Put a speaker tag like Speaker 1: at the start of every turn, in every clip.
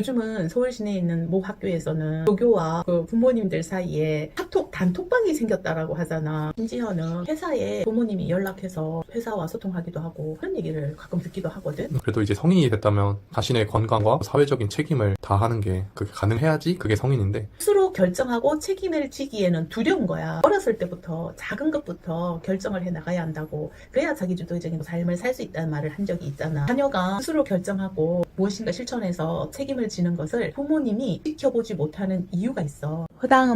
Speaker 1: 요즘은 서울 시내에 있는 모 학교에서는 조교와 그 부모님들 사이에 카톡 단톡방이 생겼다라고 하잖아. 심지어는 회사에 부모님이 연락해서 회사와 소통하기도 하고 그런 얘기를 가끔 듣기도 하거든.
Speaker 2: 그래도 이제 성인이 됐다면 자신의 건강과 사회적인 책임을 다하는 게 그게 가능해야지 그게 성인인데,
Speaker 1: 스스로 결정하고 책임을 지기에는 두려운 거야. 어렸을 때부터 작은 것부터 결정을 해 나가야 한다고. 그래야 자기 주도적인 삶을 살 수 있다는 말을 한 적이 있잖아. 자녀가 스스로 결정하고 무엇인가 실천해서 책임을 지는 것을 부모님이 지켜보지 못하는 이유가 있어. 허당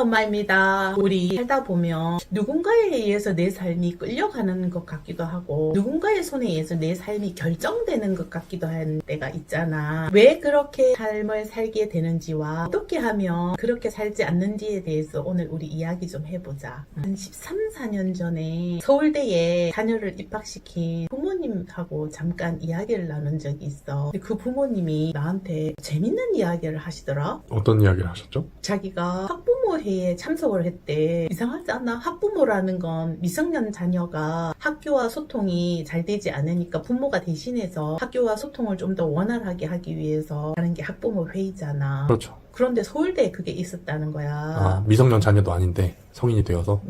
Speaker 1: 엄마입니다. 우리 살다 보면 누군가에 의해서 내 삶이 끌려가는 것 같기도 하고 누군가의 손에 의해서 내 삶이 결정되는 것 같기도 한 때가 있잖아. 왜 그렇게 삶을 살게 되는지와 어떻게 하면 그렇게 살지 않는지에 대해서 오늘 우리 이야기 좀 해보자. 한 13, 14년 전에 서울대에 자녀를 입학시킨 부모님하고 잠깐 이야기를 나눈 적이 있어. 근데 그 부모님이 나한테 재밌는 이야기를 하시더라.
Speaker 2: 어떤 이야기를 하셨죠?
Speaker 1: 자기가 학부모회에 참석을 했대. 이상하지 않나? 학부모라는 건 미성년 자녀가 학교와 소통이 잘 되지 않으니까 부모가 대신해서 학교와 소통을 좀 더 원활하게 하기 위해서 하는 게 학부모 회의잖아.
Speaker 2: 그렇죠.
Speaker 1: 그런데 서울대에 그게 있었다는 거야.
Speaker 2: 미성년 자녀도 아닌데 성인이 되어서.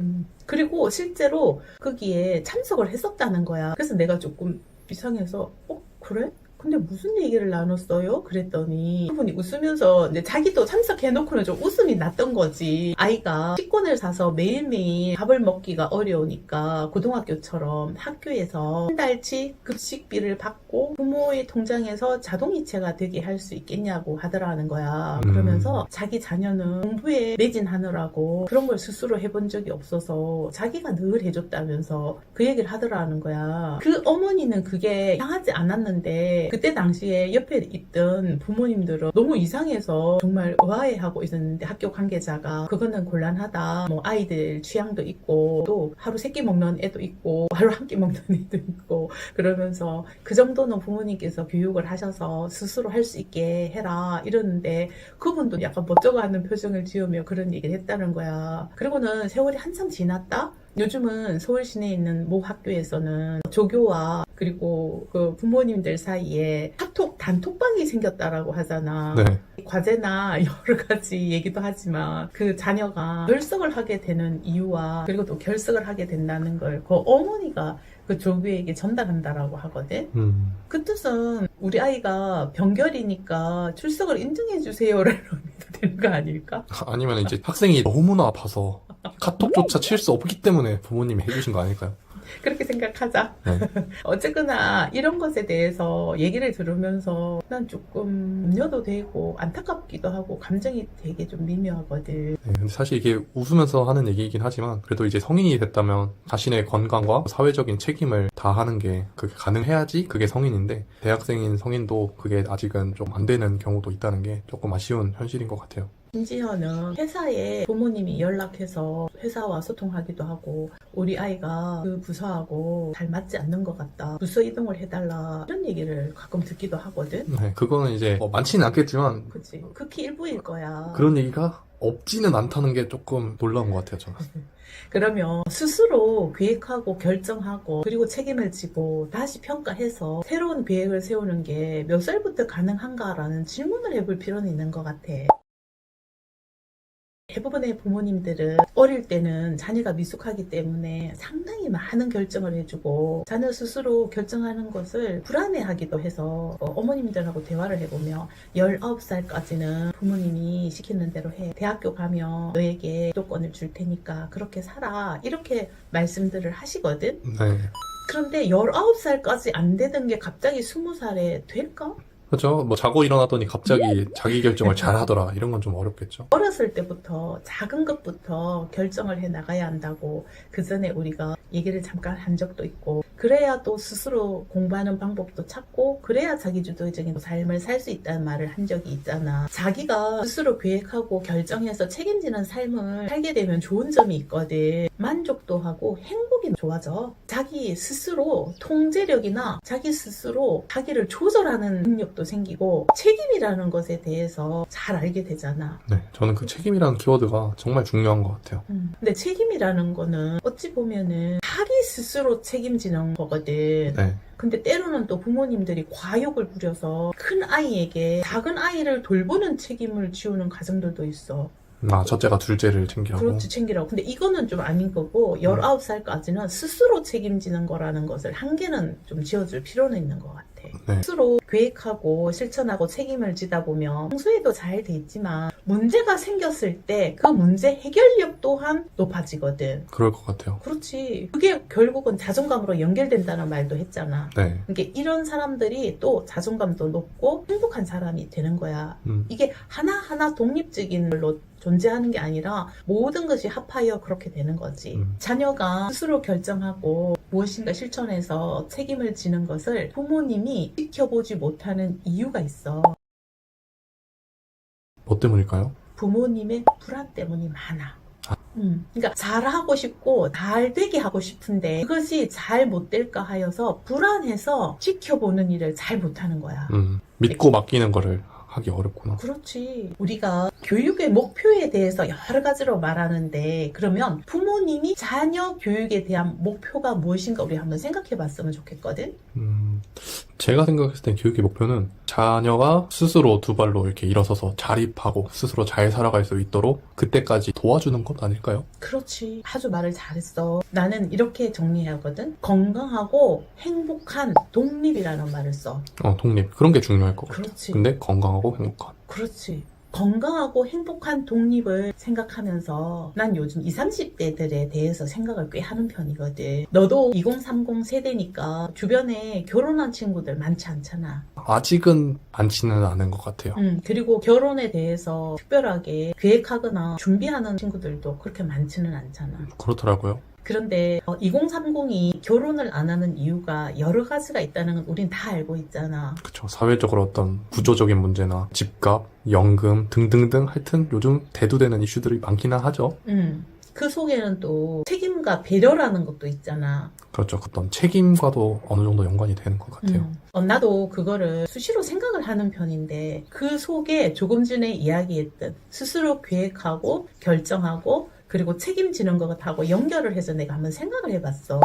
Speaker 1: 그리고 실제로 거기에 참석을 했었다는 거야. 그래서 내가 조금 이상해서 그래? 근데 무슨 얘기를 나눴어요? 그랬더니 그분이 웃으면서 이제 자기도 참석해놓고는 좀 웃음이 났던 거지. 아이가 식권을 사서 매일매일 밥을 먹기가 어려우니까 고등학교처럼 학교에서 한 달치 급식비를 받고 부모의 통장에서 자동이체가 되게 할 수 있겠냐고 하더라는 거야. 그러면서 자기 자녀는 공부에 매진하느라고 그런 걸 스스로 해본 적이 없어서 자기가 늘 해줬다면서 그 얘기를 하더라는 거야. 그 어머니는 그게 이상하지 않았는데 그때 당시에 옆에 있던 부모님들은 너무 이상해서 정말 의아해하고 있었는데 학교 관계자가 그거는 곤란하다. 뭐 아이들 취향도 있고 또 하루 3끼 먹는 애도 있고 하루 1끼 먹는 애도 있고 그러면서 그 정도는 부모님께서 교육을 하셔서 스스로 할 수 있게 해라 이러는데 그분도 약간 멋쩍어하는 표정을 지으며 그런 얘기를 했다는 거야. 그리고는 세월이 한참 지났다? 요즘은 서울 시내에 있는 모 학교에서는 조교와 그리고 그 부모님들 사이에 카톡 단톡방이 생겼다라고 하잖아.
Speaker 2: 네.
Speaker 1: 과제나 여러 가지 얘기도 하지만 그 자녀가 결석을 하게 되는 이유와 그리고 또 결석을 하게 된다는 걸 그 어머니가 그 조교에게 전달한다라고 하거든. 그 뜻은 우리 아이가 병결이니까 출석을 인정해 주세요라는 의미도 되는 거 아닐까?
Speaker 2: 아니면 이제 학생이 너무나 아파서 카톡조차 칠 수 없기 때문에 부모님이 해주신 거 아닐까요?
Speaker 1: 그렇게 생각하자.
Speaker 2: 네.
Speaker 1: 어쨌거나 이런 것에 대해서 얘기를 들으면서 난 조금 염려도 되고 안타깝기도 하고 감정이 되게 좀 미묘하거든.
Speaker 2: 네, 근데 사실 이게 웃으면서 하는 얘기이긴 하지만 그래도 이제 성인이 됐다면 자신의 건강과 사회적인 책임을 다하는 게 그게 가능해야지 그게 성인인데, 대학생인 성인도 그게 아직은 좀 안 되는 경우도 있다는 게 조금 아쉬운 현실인 것 같아요.
Speaker 1: 심지어는 회사에 부모님이 연락해서 회사와 소통하기도 하고 우리 아이가 그 부서하고 잘 맞지 않는 것 같다. 부서 이동을 해달라. 이런 얘기를 가끔 듣기도 하거든.
Speaker 2: 네, 그거는 이제 많지는 않겠지만
Speaker 1: 그치. 극히 일부일 거야.
Speaker 2: 그런 얘기가 없지는 않다는 게 조금 놀라운 것 같아요, 저는.
Speaker 1: 그러면 스스로 계획하고 결정하고 그리고 책임을 지고 다시 평가해서 새로운 계획을 세우는 게 몇 살부터 가능한가라는 질문을 해볼 필요는 있는 것 같아. 대부분의 부모님들은 어릴 때는 자녀가 미숙하기 때문에 상당히 많은 결정을 해주고 자녀 스스로 결정하는 것을 불안해하기도 해서 어머님들하고 대화를 해보면 19살까지는 부모님이 시키는 대로 해. 대학교 가면 너에게 주도권을 줄 테니까 그렇게 살아. 이렇게 말씀들을 하시거든.
Speaker 2: 네.
Speaker 1: 그런데 19살까지 안 되던 게 갑자기 20살에 될까?
Speaker 2: 그렇죠. 뭐 자고 일어나더니 갑자기 자기 결정을 잘 하더라. 이런 건 좀 어렵겠죠.
Speaker 1: 어렸을 때부터 작은 것부터 결정을 해 나가야 한다고 그 전에 우리가 얘기를 잠깐 한 적도 있고 그래야 또 스스로 공부하는 방법도 찾고 그래야 자기주도적인 삶을 살 수 있다는 말을 한 적이 있잖아. 자기가 스스로 계획하고 결정해서 책임지는 삶을 살게 되면 좋은 점이 있거든. 만족도 하고 행복이 좋아져. 자기 스스로 통제력이나 자기 스스로 자기를 조절하는 능력도 생기고 책임이라는 것에 대해서 잘 알게 되잖아.
Speaker 2: 네, 저는 그 책임이라는 키워드가 정말 중요한 것 같아요.
Speaker 1: 근데 책임이라는 거는 어찌 보면은 자기 스스로 책임지는 거거든.
Speaker 2: 네.
Speaker 1: 근데 때로는 또 부모님들이 과욕을 부려서 큰 아이에게 작은 아이를 돌보는 책임을 지우는 가정들도 있어.
Speaker 2: 첫째가 둘째를 챙기라고.
Speaker 1: 그렇지, 챙기라고. 근데 이거는 좀 아닌 거고, 19살까지는 스스로 책임지는 거라는 것을 한계는 좀 지어줄 필요는 있는 것 같아.
Speaker 2: 네.
Speaker 1: 스스로 계획하고 실천하고 책임을 지다 보면 평소에도 잘 돼 있지만 문제가 생겼을 때 그 문제 해결력 또한 높아지거든.
Speaker 2: 그럴 것 같아요.
Speaker 1: 그렇지. 그게 결국은 자존감으로 연결된다는 말도 했잖아.
Speaker 2: 네.
Speaker 1: 그러니까 이런 사람들이 또 자존감도 높고 행복한 사람이 되는 거야. 이게 하나하나 독립적인 걸로 존재하는 게 아니라 모든 것이 합하여 그렇게 되는 거지. 자녀가 스스로 결정하고 무엇인가 실천해서 책임을 지는 것을 부모님이 지켜보지 못하는 이유가 있어.
Speaker 2: 뭐 때문일까요?
Speaker 1: 부모님의 불안 때문이 많아. 그러니까 잘하고 싶고 잘 되게 하고 싶은데 그것이 잘 못 될까 하여서 불안해서 지켜보는 일을 잘 못하는 거야.
Speaker 2: 믿고 맡기는 거를 하기 어렵구나.
Speaker 1: 그렇지. 우리가 교육의 목표에 대해서 여러 가지로 말하는데 그러면 부모님이 자녀 교육에 대한 목표가 무엇인가 우리 한번 생각해 봤으면 좋겠거든.
Speaker 2: 제가 생각했을 땐 교육의 목표는 자녀가 스스로 두 발로 이렇게 일어서서 자립하고 스스로 잘 살아갈 수 있도록 그때까지 도와주는 것 아닐까요?
Speaker 1: 그렇지. 아주 말을 잘했어. 나는 이렇게 정리하거든. 건강하고 행복한 독립이라는 말을 써.
Speaker 2: 독립. 그런 게 중요할 것 같아요.
Speaker 1: 그렇지.
Speaker 2: 근데 건강하고 행복한.
Speaker 1: 그렇지. 건강하고 행복한 독립을 생각하면서 난 요즘 20, 30대들에 대해서 생각을 꽤 하는 편이거든. 너도 2030 세대니까 주변에 결혼한 친구들 많지 않잖아.
Speaker 2: 아직은 많지는 않은 것 같아요.
Speaker 1: 그리고 결혼에 대해서 특별하게 계획하거나 준비하는 친구들도 그렇게 많지는 않잖아.
Speaker 2: 그렇더라고요.
Speaker 1: 그런데 2030이 결혼을 안 하는 이유가 여러 가지가 있다는 건 우린 다 알고 있잖아.
Speaker 2: 그쵸. 사회적으로 어떤 구조적인 문제나 집값, 연금 등등등 하여튼 요즘 대두되는 이슈들이 많기는 하죠.
Speaker 1: 그 속에는 또 책임과 배려라는 것도 있잖아.
Speaker 2: 그렇죠. 어떤 책임과도 어느 정도 연관이 되는 것 같아요.
Speaker 1: 나도 그거를 수시로 생각을 하는 편인데 그 속에 조금 전에 이야기했던 스스로 계획하고 결정하고 그리고 책임지는 것하고 연결을 해서 내가 한번 생각을 해봤어.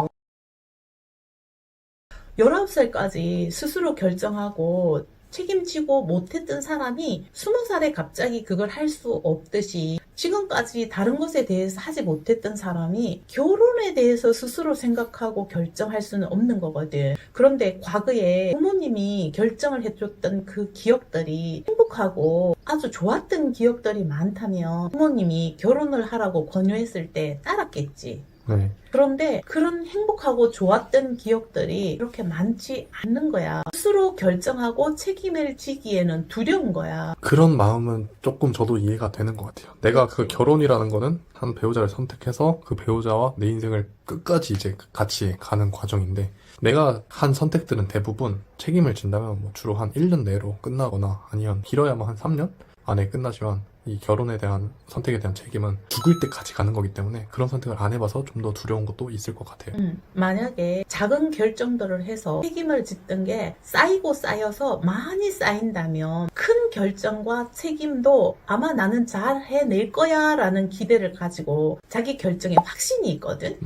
Speaker 1: 19살까지 스스로 결정하고 책임지고 못했던 사람이 20살에 갑자기 그걸 할 수 없듯이 지금까지 다른 것에 대해서 하지 못했던 사람이 결혼에 대해서 스스로 생각하고 결정할 수는 없는 거거든. 그런데 과거에 부모님이 결정을 해줬던 그 기억들이 행복하고 아주 좋았던 기억들이 많다면 부모님이 결혼을 하라고 권유했을 때 따랐겠지.
Speaker 2: 네.
Speaker 1: 그런데 그런 행복하고 좋았던 기억들이 그렇게 많지 않는 거야. 스스로 결정하고 책임을 지기에는 두려운 거야.
Speaker 2: 그런 마음은 조금 저도 이해가 되는 것 같아요. 내가 그 결혼이라는 거는 한 배우자를 선택해서 그 배우자와 내 인생을 끝까지 이제 같이 가는 과정인데 내가 한 선택들은 대부분 책임을 진다면 뭐 주로 한 1년 내로 끝나거나 아니면 길어야 뭐 한 3년 안에 끝나지만 이 결혼에 대한 선택에 대한 책임은 죽을 때까지 가는 거기 때문에 그런 선택을 안 해봐서 좀 더 두려운 것도 있을 것 같아요.
Speaker 1: 만약에 작은 결정들을 해서 책임을 짓던 게 쌓이고 쌓여서 많이 쌓인다면 큰 결정과 책임도 아마 나는 잘 해낼 거야 라는 기대를 가지고 자기 결정에 확신이 있거든.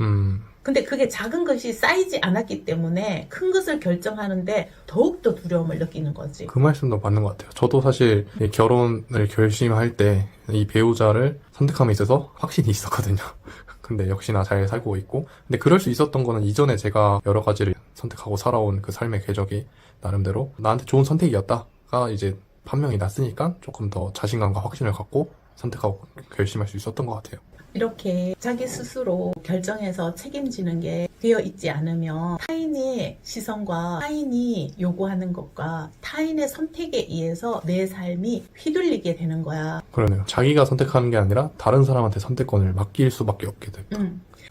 Speaker 1: 근데 그게 작은 것이 쌓이지 않았기 때문에 큰 것을 결정하는데 더욱더 두려움을 느끼는 거지.
Speaker 2: 그 말씀도 맞는 것 같아요. 저도 사실 이 결혼을 결심할 때 이 배우자를 선택함에 있어서 확신이 있었거든요. 근데 역시나 잘 살고 있고 근데 그럴 수 있었던 거는 이전에 제가 여러 가지를 선택하고 살아온 그 삶의 궤적이 나름대로 나한테 좋은 선택이었다가 이제 판명이 났으니까 조금 더 자신감과 확신을 갖고 선택하고 결심할 수 있었던 것 같아요.
Speaker 1: 이렇게 자기 스스로 결정해서 책임지는 게 되어 있지 않으면 타인의 시선과 타인이 요구하는 것과 타인의 선택에 의해서 내 삶이 휘둘리게 되는 거야.
Speaker 2: 그러네요. 자기가 선택하는 게 아니라 다른 사람한테 선택권을 맡길 수밖에 없게 됐다.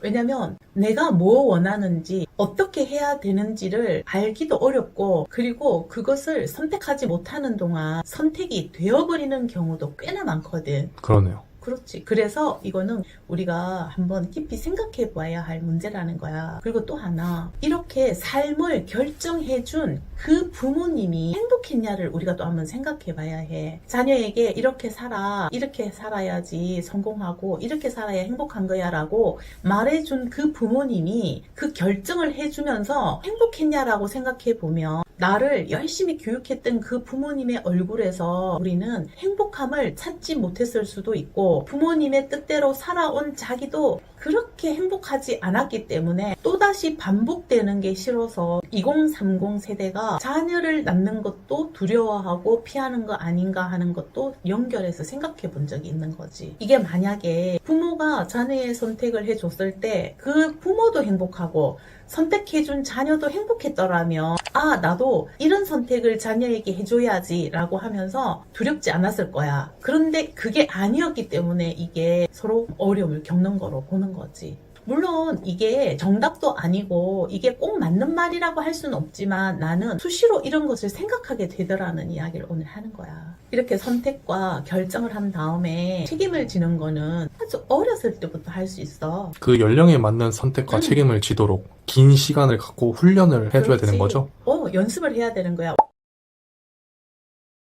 Speaker 1: 왜냐면 내가 뭐 원하는지 어떻게 해야 되는지를 알기도 어렵고 그리고 그것을 선택하지 못하는 동안 선택이 되어버리는 경우도 꽤나 많거든.
Speaker 2: 그러네요.
Speaker 1: 그렇지. 그래서 이거는 우리가 한번 깊이 생각해 봐야 할 문제라는 거야. 그리고 또 하나, 이렇게 삶을 결정해준 그 부모님이 행복했냐를 우리가 또 한번 생각해 봐야 해. 자녀에게 이렇게 살아, 이렇게 살아야지 성공하고, 이렇게 살아야 행복한 거야 라고 말해준 그 부모님이 그 결정을 해주면서 행복했냐라고 생각해 보면, 나를 열심히 교육했던 그 부모님의 얼굴에서 우리는 행복함을 찾지 못했을 수도 있고, 부모님의 뜻대로 살아온 자기도 그렇게 행복하지 않았기 때문에 또다시 반복되는 게 싫어서 2030 세대가 자녀를 낳는 것도 두려워하고 피하는 거 아닌가 하는 것도 연결해서 생각해 본 적이 있는 거지. 이게 만약에 부모가 자녀의 선택을 해줬을 때 그 부모도 행복하고 선택해준 자녀도 행복했더라면, 아, 나도 이런 선택을 자녀에게 해줘야지 라고 하면서 두렵지 않았을 거야. 그런데 그게 아니었기 때문에 이게 서로 어려움을 겪는 거로 보는 거지. 물론 이게 정답도 아니고 이게 꼭 맞는 말이라고 할 수는 없지만, 나는 수시로 이런 것을 생각하게 되더라는 이야기를 오늘 하는 거야. 이렇게 선택과 결정을 한 다음에 책임을 지는 거는 아주 어렸을 때부터 할 수 있어.
Speaker 2: 그 연령에 맞는 선택과 책임을 지도록 긴 시간을 갖고 훈련을 해줘야 되는 거죠?
Speaker 1: 연습을 해야 되는 거야.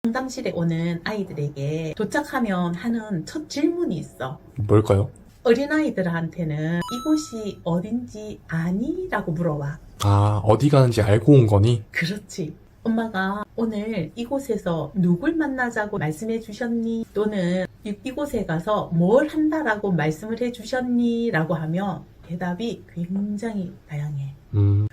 Speaker 1: 상담실에 오는 아이들에게 도착하면 하는 첫 질문이 있어.
Speaker 2: 뭘까요?
Speaker 1: 어린아이들한테는 이곳이 어딘지 아니? 라고 물어봐.
Speaker 2: 아, 어디 가는지 알고 온 거니?
Speaker 1: 그렇지. 엄마가 오늘 이곳에서 누굴 만나자고 말씀해 주셨니? 또는 이곳에 가서 뭘 한다라고 말씀을 해 주셨니? 라고 하면 대답이 굉장히 다양해.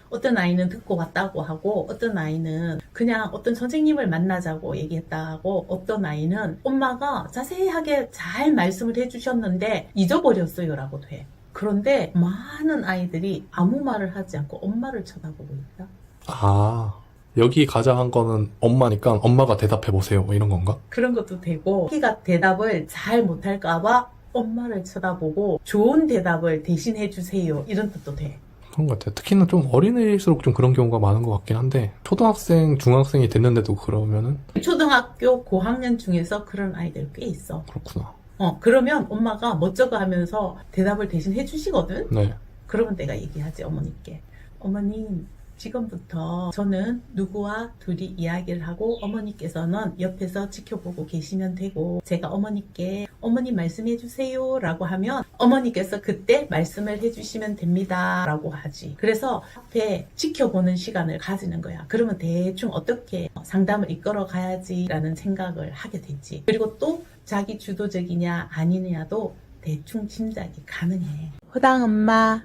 Speaker 1: 어떤 아이는 듣고 왔다고 하고, 어떤 아이는 그냥 어떤 선생님을 만나자고 얘기했다 하고, 어떤 아이는 엄마가 자세하게 잘 말씀을 해주셨는데 잊어버렸어요 라고도 해. 그런데 많은 아이들이 아무 말을 하지 않고 엄마를 쳐다보고 있다.
Speaker 2: 아, 여기 가자 한 거는 엄마니까 엄마가 대답해보세요, 뭐 이런 건가?
Speaker 1: 그런 것도 되고, 자기가 대답을 잘 못할까봐 엄마를 쳐다보고 좋은 대답을 대신 해주세요 이런 뜻도 돼.
Speaker 2: 그런 것 같아요. 특히나 좀 어린애일수록 좀 그런 경우가 많은 것 같긴 한데, 초등학생, 중학생이 됐는데도 그러면은
Speaker 1: 초등학교 고학년 중에서 그런 아이들 꽤 있어.
Speaker 2: 그렇구나.
Speaker 1: 그러면 엄마가 멋쩍어 하면서 대답을 대신 해주시거든?
Speaker 2: 네.
Speaker 1: 그러면 내가 얘기하지, 어머니께. 어머님, 지금부터 저는 누구와 둘이 이야기를 하고 어머니께서는 옆에서 지켜보고 계시면 되고, 제가 어머니께 어머니 말씀해 주세요 라고 하면 어머니께서 그때 말씀을 해주시면 됩니다 라고 하지. 그래서 앞에 지켜보는 시간을 가지는 거야. 그러면 대충 어떻게 상담을 이끌어 가야지 라는 생각을 하게 되지. 그리고 또 자기 주도적이냐 아니냐도 대충 짐작이 가능해. 호당 엄마,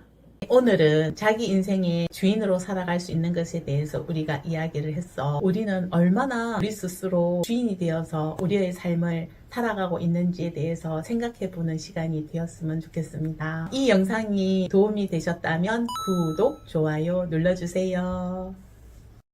Speaker 1: 오늘은 자기 인생의 주인으로 살아갈 수 있는 것에 대해서 우리가 이야기를 했어. 우리는 얼마나 우리 스스로 주인이 되어서 우리의 삶을 살아가고 있는지에 대해서 생각해보는 시간이 되었으면 좋겠습니다. 이 영상이 도움이 되셨다면 구독, 좋아요 눌러주세요.